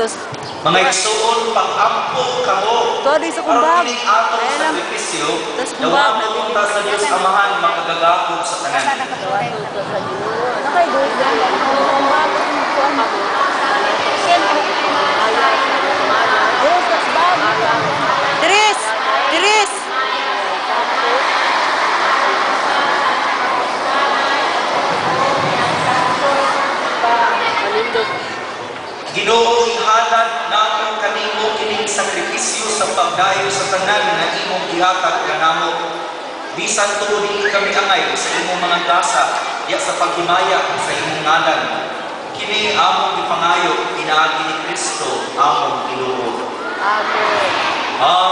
Tos Mga igsoon, pag-ampo kamo. Sorry sa Aron kumbag. kining atong Ayan lang. sakripisyo, Tas kumbag, dawatong ta sa Dios Amahan makagagakod sa tanan. Nakay doon lang. Kumbag. Yes, tas bag. Dres! Dres! Ginoo, ihatag nato kanimo kining sakripisyo sa pagdayo sa tanan nga imong gihatag kanamo. Bisan tuod dili kami angay sa imong mga grasa, diya sa paghimaya sa imong ngalan. Kini among gipangayo pinaagi ni Kristo among Ginoo. Amen. Amen.